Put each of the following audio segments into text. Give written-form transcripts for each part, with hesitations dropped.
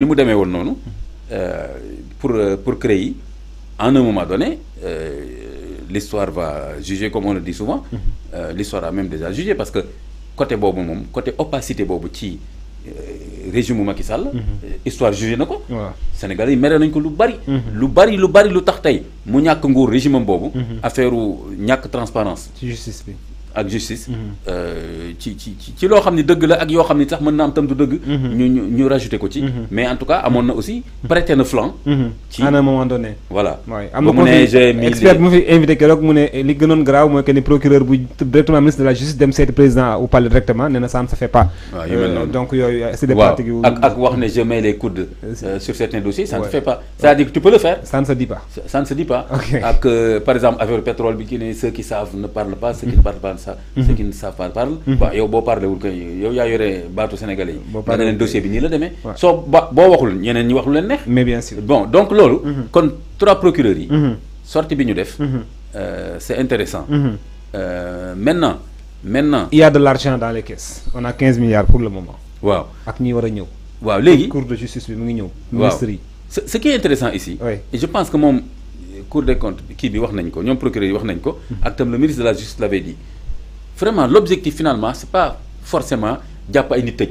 ni mu demee woon noonu pour créer en un moment donné l'histoire va juger comme on le dit souvent l'histoire a même déjà jugé parce que côté boobu moom côté opacité boobu ci régime Macky Sall histoire jugé na ko Sénégalais yi mere nañ ko lu bari lu tax tey mu ñàkk nguur régime am boobu affaire ñàkk transparence ci justice bi ak justice ci loo xam ne dëgg la ak yoo xam ne sax mën na am tam du dëgg ñu rajouté ko ci mais en tout cas amoon na aussi prêté na flanc ci à un moment donné voilà am na ko expert bu mu fi invité keroog mu ne li gënoon grave mooy que ni procureur bu directement ministre de la justice dem seeti président au palais directement nee na ça ne se fait pas waaw yu mel noonu donc yooyu c'est des pratiques yu ak wax ne je mets les coudes sur certains dossiers ça ne se fait pas c'est-à-dire que tu peux le faire ça ne se dit pas ak par exemple affaire pétrole bi ki ne ceux qui savent ne parlent pas ceux qui ne parlent pas ceux qui ne savent pas parlent waaw yow boo parlé wul kay yow yaa yore baatu sénégalais yi nga ne leen dossier bi nii la demee soo boo waxul ñeneen ñi wax lu leen neex mais bien sûr bon donc loolu kon 3 procureurs yi sortie bi ñu def c'est intéressant maintenant il y a de l'argent dans les caisses on a 15 milliards pour le moment waaw ak ñi war a ñëw waaw léegi cour de justice bi mu ngi ñëw ministre yi ce qui est intéressant ici et je pense que moom cour des comptes kii bi wax nañ ko ñoom procureurs yi wax nañ ko ak tam le ministre de la justice l'avait dit vraiment l'objectif finalement c'est pas forcément jàpp ay nit tëj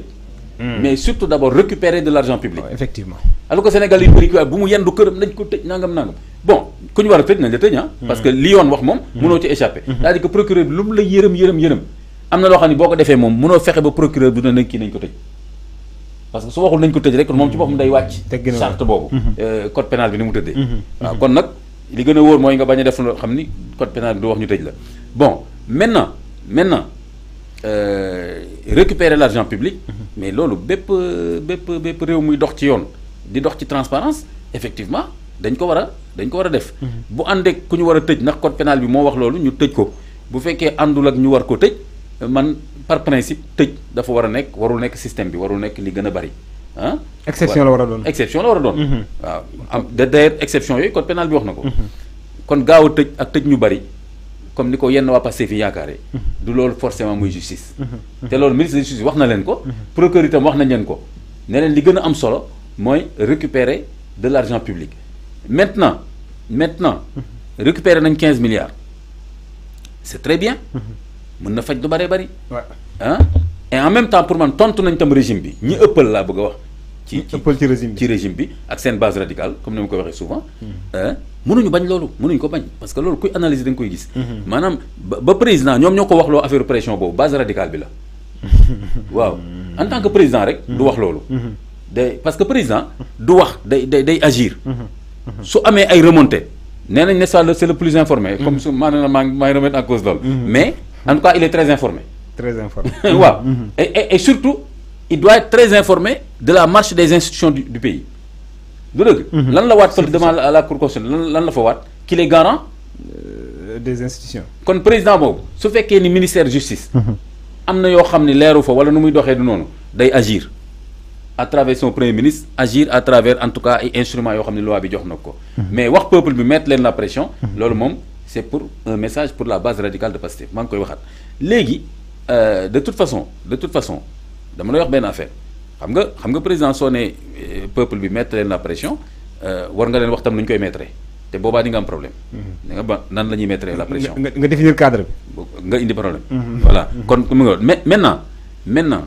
mais surtout d'abord récupérer de l'argent public effectivement alors que Sénégal yi bëri bu mu yendu këram nañ ko tëj nangam bon ku ñu war a tëj nañ la tëj parce que li yoon wax moom mënoo ci échapper c'est-à-dire que procureur bi lu mu la yërëm am na loo xam ne boo ko defee moom mënoo fexe ba procureur bi dina kii nañ ko tëj parce que su waxul nañ ko tëj rek moom ci boppam day wàcc charte boobu code pénal bi ni mu tëddee waaw kon nag li gën a wóor mooy nga bañ a def loo xam ni code pénal bi du wax ñu tëj la bon maintenant récupérer l'argent public mais loolu bépp réew muy dox ci yoon di dox ci transparence effectivement dañ ko war a def bu àndee ku ñu war a tëj ndax code pénal bi moo wax loolu ñu tëj ko bu fekkee àndul ak ñu war ko tëj man par principe tëj dafa war a nekk warul nekk système bi warul nekk li gën a bari exception la war a doon waaw am d'ailleurs exception yooyu code pénal bi wax na ko kon gaaw a tëj ak tëj ñu bari comme ni ko yenn waa Pastef fi yaakaare du loolu forcément muy justice te loolu ministre de justice wax na leen ko procureur itam wax nañ leen ko ne leen li gën a am solo mooy récupérer de l'argent public maintenant récupérer nañ 15 milliards c'est très bien mën na faj du bëree bëri et en même temps pour man tontu nañ tam régime bi ñi ëppal laa bëgg a wax ci régime bi ak seen base radicale comme ni ma ko waxee souvent mënuñu bañ loolu mënuñu ko bañ parce que loolu kuy analyser da nga koy gis maanaam ba président ñoom ñoo ko wax loo affaire pression boobu base radicale bi la waaw en tant que président rek du wax loolu parce que président du wax day agir su amee ay remontées nee nañ ne ça c'est le plus informé comme su maanaam maa ngi remettre en cause loolu mais en tout cas il est très informé waaw et surtout il doit être très informé de la marche des institutions du pays du dëgg lan la waat fële devant la cour constitutionnelle lan la fa waat qu'il est garant des institutions kon président boobu su fekkee ni ministère justice am na yoo xam ne leeru fa wala nu muy doxee du noonu day agir à travers son premier ministre agir à travers en tout cas ay instruments yoo xam ne loi bi jox na ko mais wax peuple bi mettre leen la pression loolu moom c'est pour un message pour la base radicale de Pastef maa ngi koy waxaat léegi de toute façon dama lay wax benn affaire xam nga président soo ne peuple bi mettre leen la pression war nga leen wax tam nu ñu koy mettre te boobaa di nga am problème di nga ba nan la ñuy mettre la pression nga définir cadre bi nga indi problème voilà kon mu nga maintenant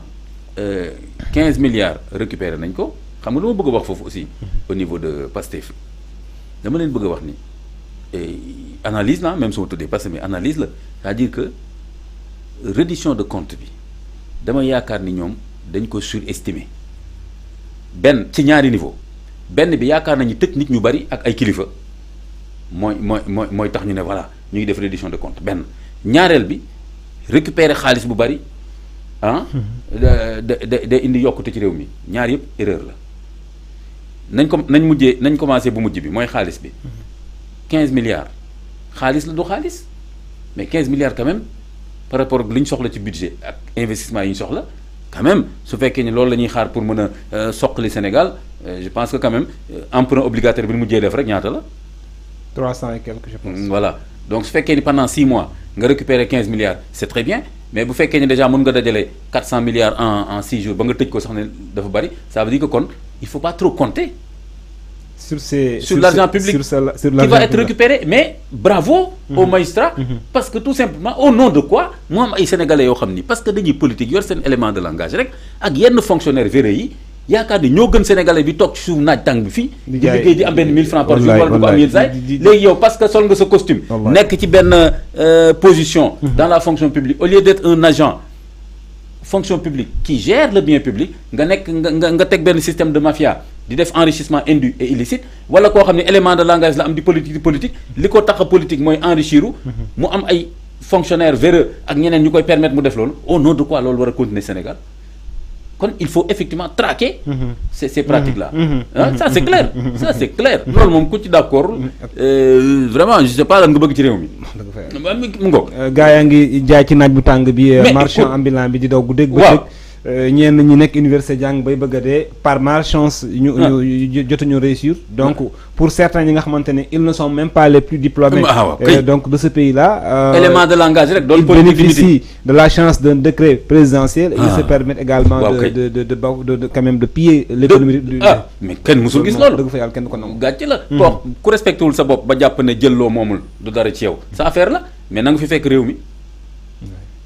15 milliards récupéré nañ ko xam nga lu ma bëgg a wax foofu aussi au niveau de Pastef dama leen bëgg a wax ni analyse la même soo tuddee parce que analyse la c'est-à-dire que reddition de compte bi dama yaakaar ni ñoom dañ ko surestimer benn ci ñaari niveau benn bi yaakaar nañu tëj nit ñu bari ak ay kilifa mooy tax ñu ne voilà ñu ngi def reddition de compte benn ñaareel bi récupérer xaalis bu bari da indi yokkute ci réew mi ñaar yëpp erreur la nañ commencé bu mujj bi mooy xaalis bi 15 milliards xaalis la du xaalis mais 15 milliards quand même par rapport ak li ñu soxla ci budget ak investissement yi ñu soxla quand même su fekkee ni loolu la ñuy xaar pour mën a soqali Sénégal je pense que quand même emprunt obligataire bi ñu mujjee def rek ñaata la 300 et quelques je pense voilà donc su fekkee ni pendant 6 mois nga récupérer 15 milliards c'est très bien mais bu fekkee ni déjà mën nga dajale 400 milliards en 6 jours ba nga tëj ko sax ne dafa bari ça veut dire que kon il faut pas trop compter sur l'argent public qui va être récupéré. Mais bravo aux magistrats, parce que tout simplement, au nom de quoi, moi, les Sénégalais, parce que des politiques, c'est un élément de langage, avec yenn fonctionnaires véreux, yaakaar ni ñoo gën Sénégalais bi toog ci suuf naaj tàng bi fii di liggéey di am benn 1000 francs par jour wala du ko am yéen saay léegi yow parce que sol nga sa costume nekk ci benn position dans la fonction publique au lieu d'être un agent fonction publique qui gère le bien public nga nekk nga teg benn système de mafia di def enrichissement indu et illicite wala koo xam ne élément de langage la am di politique li ko tax a politique mooy enrichiru mu am ay fonctionnaires véreux ak ñeneen ñu koy permettre mu def loolu au nom de quoi loolu war a continuer Sénégal. Il faut effectivement traquer ces pratiques-là. Ça, c'est clair. Ça, c'est clair. Non, mon coup, d'accord. Vraiment, je ne sais pas ce que je veux dire. Gars, il y a des marchands ambulants qui disent ñenn ñi nekk université jàng bay bëgg a dee par malchance ñu jotuñu réussir donc pour certains ñi nga xamante ne ils ne sont même pas les plus diplômés donc de ce pays là élément de langage rek ils bénéficient de la chance d'un décret présidentiel et ils se permettent également de quand même de piller l'économie du mais kenn musul gis loolu dëgg fa yàlla kenn ko nangu gàcce la koo ku respecté wul sa bopp ba jàpp ne jël loo moomul du dara ci yow sa affaire la mais na nga fi fekk réew mi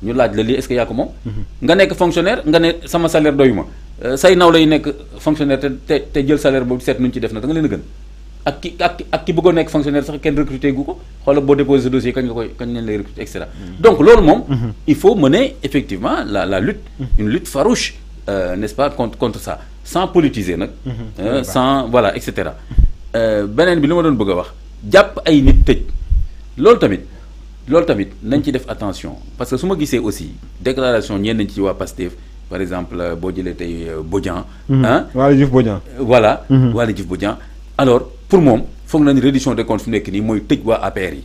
ñu laaj la lii est-ce que yaa ko moom nga nekk fonctionnaire nga ne sama salaire doyuma say naw lay nekk fonctionnaire te jël salaire boobu seet nuñ ci def na da nga leen a gën ak ki bëggoon nekk fonctionnaire sax kenn recruter gu ko xoolal boo déposé sa dossier kañ leen lay recruter et cetera donc loolu moom il faut mener effectivement la lutte une lutte farouche n'est-ce pas contre ça sans politiser nag sans voilà et cetera beneen bi li ma doon bëgg a wax jàpp ay nit tëj loolu tamit nañ ci def attention parce que su ma gisee aussi déclaration ñenn nañ ci waa Pastef par exemple boo jëlee tey Bodian Waly Diouf Bodian voilà Waly Diouf Bodian alors pour moom foog nañu reddition des comptes fi nekk nii mooy tëj waa APR yi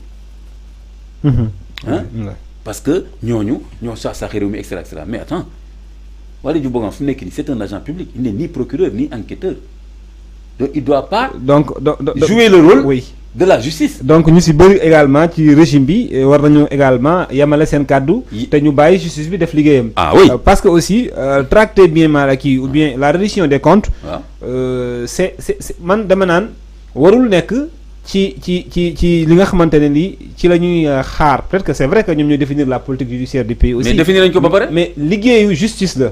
parce que ñooñu ñoo sax réew mi et cetera mais attends Waly Diouf Bodian fi nekk nii c'est un agent public il n'est ni procureur ni enquêteur donc il doit pas jouer le rôle de la justice. Donc ñu si bëri également ci régime bi war nañu également yamale seen kàddu te ñu bàyyi justice bi def liggéeyam. Oui. Parce que aussi tracter bien mal acquis ou bien la reddition des comptes. c'est man dama naan warul nekk ci li nga xamante ne nii ci la ñuy xaar peut-être que c'est vrai que ñoom ñooy définir la politique judiciaire du pays aussi. mais définir nañu ko ba pare. mais liggéeyu justice la.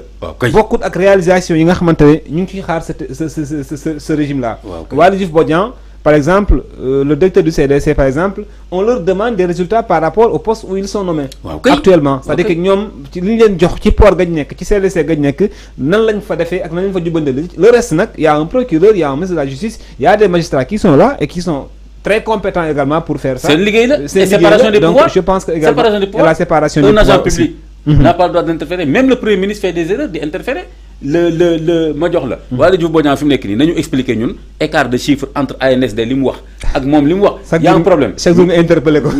bokkut ak réalisation yi nga xamante ne ñu ngi ciy xaar ce régime là. Waly Diouf Bodian par exemple le directeur du CDC par exemple on leur demande des résultats par rapport au poste où ils sont nommés actuellement c'est-à-dire que ñoom ci li ñu leen jox ci port gañ nekk ci CDC gañ nekk nan lañ fa defee ak nan lañ fa jubandale le reste nag y a un procureur y a un ministre de la justice y a des magistrats qui sont là et qui sont très compétents également pour faire ça. C'est liggéey la et séparation des pouvoirs. Donc je pense que également la séparation des pouvoirs. Un agent public n'a pas le droit d'interférer. Même le premier ministre fait des erreurs d'interférer. ma jox la. Waly Diouf Bodian fi mu nekk nii nañu expliquer ñun écart de chiffre entre ANSD li mu wax ak moom li mu wax. y a un problème chaque jour nga interpellé ko.